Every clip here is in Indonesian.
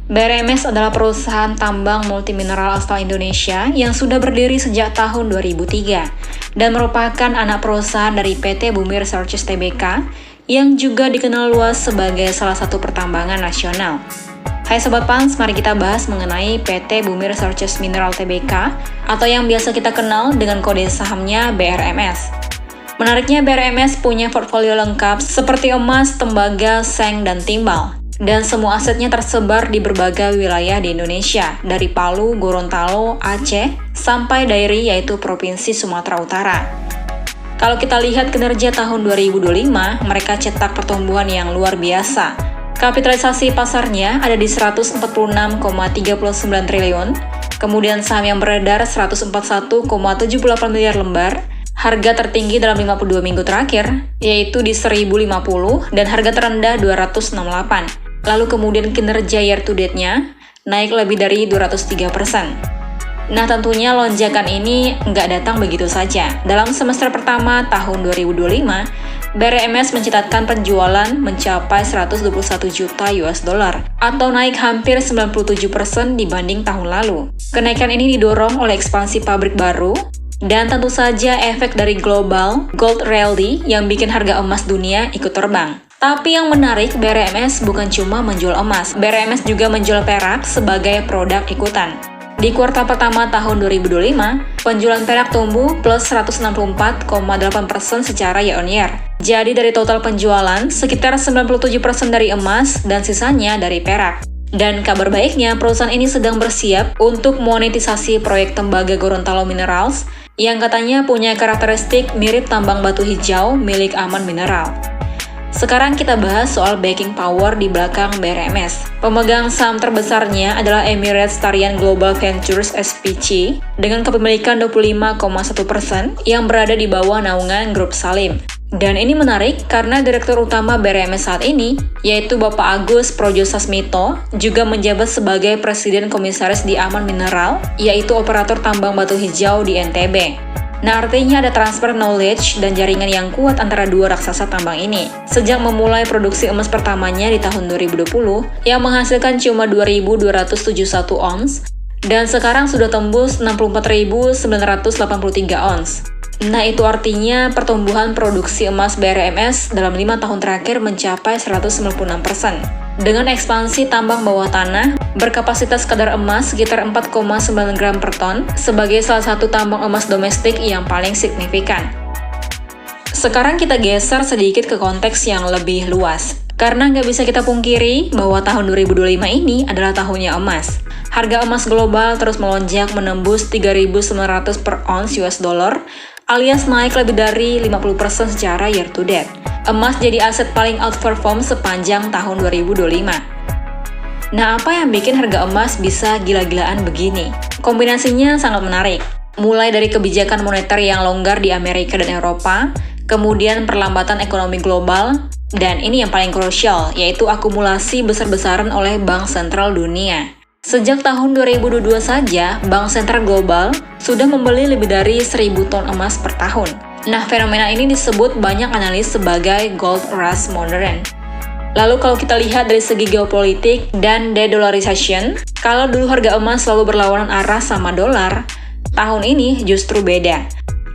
BRMS adalah perusahaan tambang multimineral asal Indonesia yang sudah berdiri sejak tahun 2003 dan merupakan anak perusahaan dari PT Bumi Resources Tbk yang juga dikenal luas sebagai salah satu pertambangan nasional. Hai Sobat Pans, mari kita bahas mengenai PT Bumi Resources Mineral Tbk atau yang biasa kita kenal dengan kode sahamnya BRMS. Menariknya BRMS punya portfolio lengkap seperti emas, tembaga, seng, dan timbal. Dan semua asetnya tersebar di berbagai wilayah di Indonesia, dari Palu, Gorontalo, Aceh, sampai Dairi yaitu Provinsi Sumatera Utara. Kalau kita lihat kinerja tahun 2025, mereka cetak pertumbuhan yang luar biasa. Kapitalisasi pasarnya ada di 146,39 triliun, kemudian saham yang beredar 141,78 miliar lembar, harga tertinggi dalam 52 minggu terakhir, yaitu di 1050, dan harga terendah 268. Lalu kemudian kinerja year to date-nya naik lebih dari 203%. Nah tentunya lonjakan ini nggak datang begitu saja. Dalam semester pertama tahun 2025, BRMS mencatatkan penjualan mencapai 121 juta US dollar atau naik hampir 97% dibanding tahun lalu. Kenaikan ini didorong oleh ekspansi pabrik baru, dan tentu saja efek dari global gold rally yang bikin harga emas dunia ikut terbang. Tapi yang menarik, BRMS bukan cuma menjual emas, BRMS juga menjual perak sebagai produk ikutan. Di kuartal pertama tahun 2025, penjualan perak tumbuh plus 164,8% secara year-on-year. Jadi dari total penjualan, sekitar 97% dari emas dan sisanya dari perak. Dan kabar baiknya, perusahaan ini sedang bersiap untuk monetisasi proyek tembaga Gorontalo Minerals yang katanya punya karakteristik mirip tambang batu hijau milik Aman Mineral. Sekarang kita bahas soal backing power di belakang BRMS. Pemegang saham terbesarnya adalah Emirates Tarian Global Ventures SPC dengan kepemilikan 25,1% yang berada di bawah naungan Grup Salim. Dan ini menarik karena Direktur Utama BRMS saat ini, yaitu Bapak Agus Projosasmito, juga menjabat sebagai Presiden Komisaris di Aman Mineral, yaitu operator tambang batu hijau di NTB. Nah, artinya ada transfer knowledge dan jaringan yang kuat antara dua raksasa tambang ini. Sejak memulai produksi emas pertamanya di tahun 2020, yang menghasilkan cuma 2.271 ons, dan sekarang sudah tembus 64.983 ons. Nah, itu artinya pertumbuhan produksi emas BRMS dalam 5 tahun terakhir mencapai 196%. Dengan ekspansi tambang bawah tanah, berkapasitas kadar emas sekitar 4,9 gram per ton sebagai salah satu tambang emas domestik yang paling signifikan. Sekarang kita geser sedikit ke konteks yang lebih luas. Karena nggak bisa kita pungkiri bahwa tahun 2025 ini adalah tahunnya emas. Harga emas global terus melonjak menembus 3.900 per ons US dollar, alias naik lebih dari 50% secara year to date. Emas jadi aset paling outperform sepanjang tahun 2025. Nah, apa yang bikin harga emas bisa gila-gilaan begini? Kombinasinya sangat menarik. Mulai dari kebijakan moneter yang longgar di Amerika dan Eropa, kemudian perlambatan ekonomi global, dan ini yang paling krusial, yaitu akumulasi besar-besaran oleh Bank Sentral Dunia. Sejak tahun 2022 saja, Bank Sentral Global sudah membeli lebih dari 1.000 ton emas per tahun. Nah, fenomena ini disebut banyak analis sebagai gold rush modern. Lalu kalau kita lihat dari segi geopolitik dan de-dollarization, kalau dulu harga emas selalu berlawanan arah sama dolar, tahun ini justru beda.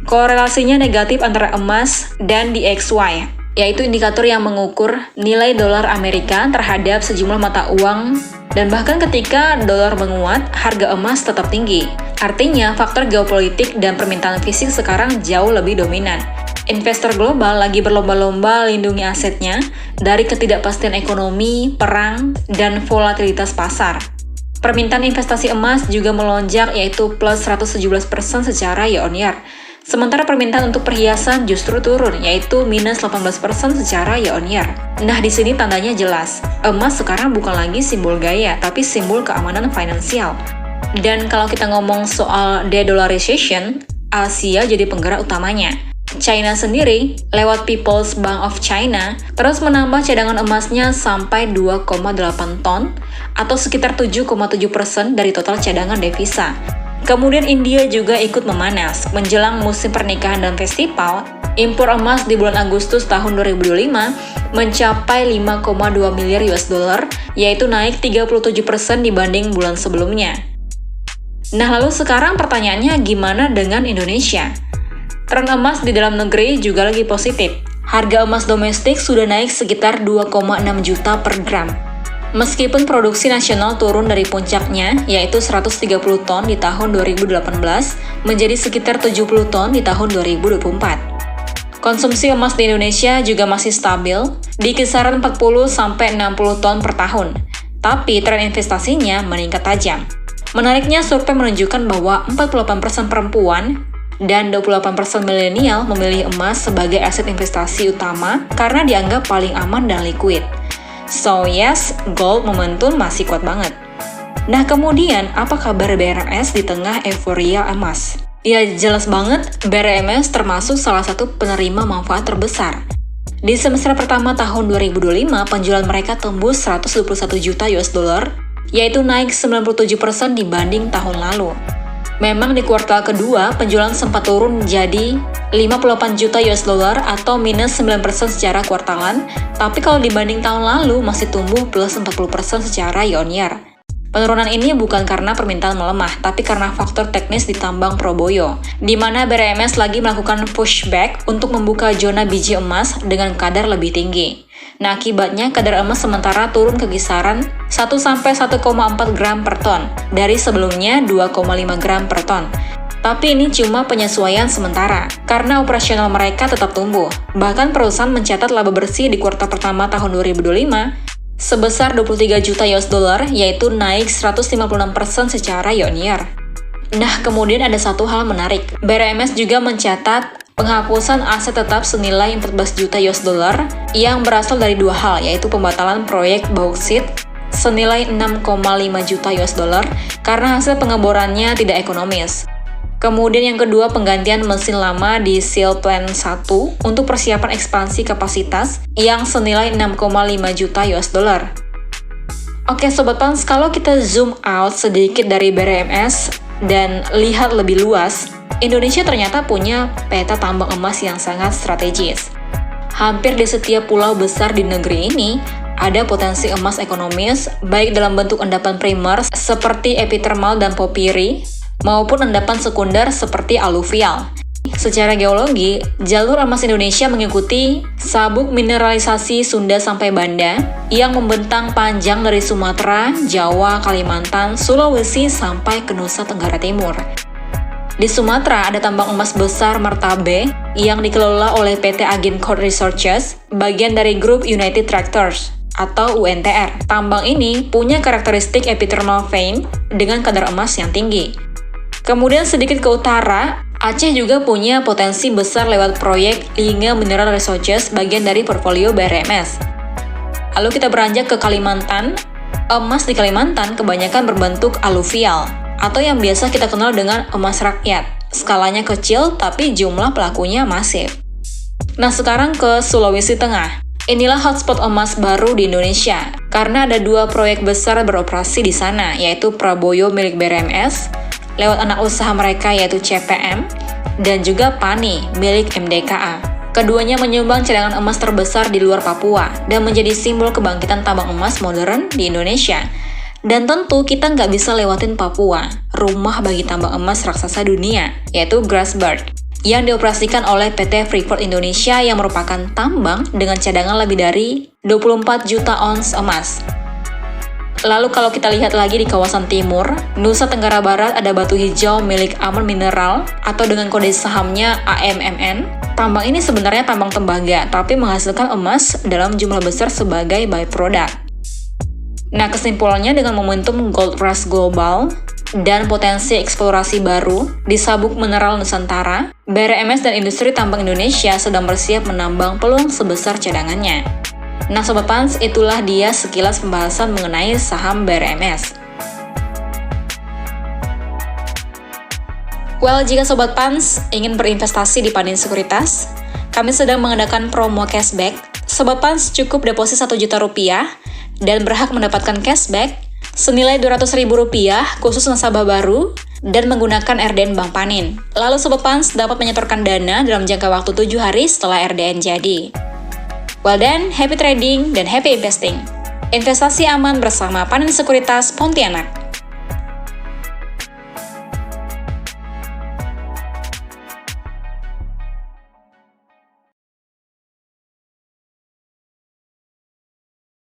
Korelasinya negatif antara emas dan DXY, yaitu indikator yang mengukur nilai dolar Amerika terhadap sejumlah mata uang, dan bahkan ketika dolar menguat, harga emas tetap tinggi. Artinya, faktor geopolitik dan permintaan fisik sekarang jauh lebih dominan. Investor global lagi berlomba-lomba lindungi asetnya dari ketidakpastian ekonomi, perang, dan volatilitas pasar. Permintaan investasi emas juga melonjak, yaitu plus 117% secara year-on-year. Sementara permintaan untuk perhiasan justru turun, yaitu minus 18% secara year-on-year. Nah, di sini tandanya jelas. Emas sekarang bukan lagi simbol gaya, tapi simbol keamanan finansial. Dan kalau kita ngomong soal de-dollarization, Asia jadi penggerak utamanya. China sendiri, lewat People's Bank of China, terus menambah cadangan emasnya sampai 2,8 ton, atau sekitar 7,7% dari total cadangan devisa. Kemudian India juga ikut memanas. Menjelang musim pernikahan dan festival, Impor emas di bulan Agustus tahun 2025 mencapai 5,2 miliar US dollar, yaitu naik 37% dibanding bulan sebelumnya. Nah, lalu sekarang pertanyaannya gimana dengan Indonesia? Tren emas di dalam negeri juga lagi positif. Harga emas domestik sudah naik sekitar 2,6 juta per gram. Meskipun produksi nasional turun dari puncaknya, yaitu 130 ton di tahun 2018, menjadi sekitar 70 ton di tahun 2024. Konsumsi emas di Indonesia juga masih stabil, di kisaran 40-60 ton per tahun. Tapi tren investasinya meningkat tajam. Menariknya, survei menunjukkan bahwa 48% perempuan dan 28% milenial memilih emas sebagai aset investasi utama karena dianggap paling aman dan liquid. So yes, gold momentum masih kuat banget. Nah, kemudian apa kabar BRMS di tengah euforia emas? Ya, jelas banget BRMS termasuk salah satu penerima manfaat terbesar. Di semester pertama tahun 2025, penjualan mereka tembus 121 juta US dollar, yaitu naik 97% dibanding tahun lalu. Memang di kuartal kedua, penjualan sempat turun jadi 58 juta US dollar atau minus 9% secara kuartalan, tapi kalau dibanding tahun lalu masih tumbuh plus 40% secara year-on-year. Penurunan ini bukan karena permintaan melemah, tapi karena faktor teknis di tambang Proboyo, di mana BRMS lagi melakukan pushback untuk membuka zona biji emas dengan kadar lebih tinggi. Nah, akibatnya kadar emas sementara turun ke kisaran 1-1,4 gram per ton, dari sebelumnya 2,5 gram per ton. Tapi ini cuma penyesuaian sementara, karena operasional mereka tetap tumbuh. Bahkan perusahaan mencatat laba bersih di kuartal pertama tahun 2025 sebesar 23 juta US dollar, yaitu naik 156% secara year-on-year. Nah, kemudian ada satu hal menarik. BRMS juga mencatat penghapusan aset tetap senilai 14 juta US dollar yang berasal dari dua hal, yaitu pembatalan proyek bauksit senilai 6,5 juta US dollar karena hasil pengeborannya tidak ekonomis. Kemudian yang kedua, penggantian mesin lama di Seal Plant 1 untuk persiapan ekspansi kapasitas yang senilai 6,5 juta US dollar. Oke Sobat Pans, kalau kita zoom out sedikit dari BRMS dan lihat lebih luas, Indonesia ternyata punya peta tambang emas yang sangat strategis. Hampir di setiap pulau besar di negeri ini, ada potensi emas ekonomis, baik dalam bentuk endapan primer seperti epithermal dan porphyry, maupun endapan sekunder seperti aluvial. Secara geologi, jalur emas Indonesia mengikuti sabuk mineralisasi Sunda sampai Banda yang membentang panjang dari Sumatera, Jawa, Kalimantan, Sulawesi sampai ke Nusa Tenggara Timur. Di Sumatera ada tambang emas besar Martabe yang dikelola oleh PT Agincourt Resources, bagian dari grup United Tractors atau UNTR. Tambang ini punya karakteristik epithermal vein dengan kadar emas yang tinggi. Kemudian sedikit ke utara, Aceh juga punya potensi besar lewat proyek Lingga Mineral Resources bagian dari portfolio BRMS. Lalu kita beranjak ke Kalimantan. Emas di Kalimantan kebanyakan berbentuk aluvial, atau yang biasa kita kenal dengan emas rakyat. Skalanya kecil, tapi jumlah pelakunya masif. Nah, sekarang ke Sulawesi Tengah. Inilah hotspot emas baru di Indonesia, karena ada dua proyek besar beroperasi di sana, yaitu Praboyo milik BRMS, lewat anak usaha mereka yaitu CPM, dan juga PANI milik MDKA. Keduanya menyumbang cadangan emas terbesar di luar Papua dan menjadi simbol kebangkitan tambang emas modern di Indonesia. Dan tentu kita nggak bisa lewatin Papua, rumah bagi tambang emas raksasa dunia, yaitu Grasberg, yang dioperasikan oleh PT Freeport Indonesia yang merupakan tambang dengan cadangan lebih dari 24 juta ons emas. Lalu kalau kita lihat lagi di kawasan timur, Nusa Tenggara Barat ada batu hijau milik Aman Mineral atau dengan kode sahamnya AMMN. Tambang ini sebenarnya tambang tembaga, tapi menghasilkan emas dalam jumlah besar sebagai byproduct. Nah, kesimpulannya dengan momentum gold rush global dan potensi eksplorasi baru di sabuk mineral Nusantara, BRMS dan industri tambang Indonesia sedang bersiap menambang peluang sebesar cadangannya. Nah Sobat Pans, itulah dia sekilas pembahasan mengenai saham BRMS. Well, jika Sobat Pans ingin berinvestasi di Pandin Sekuritas, kami sedang mengadakan promo cashback. Sobat Pans cukup deposit 1 juta rupiah dan berhak mendapatkan cashback senilai Rp200.000 khusus nasabah baru dan menggunakan RDN Bank Panin. Lalu Sobat Pans dapat menyetorkan dana dalam jangka waktu 7 hari setelah RDN jadi. Well done, happy trading dan happy investing. Investasi aman bersama Panin Sekuritas Pontianak.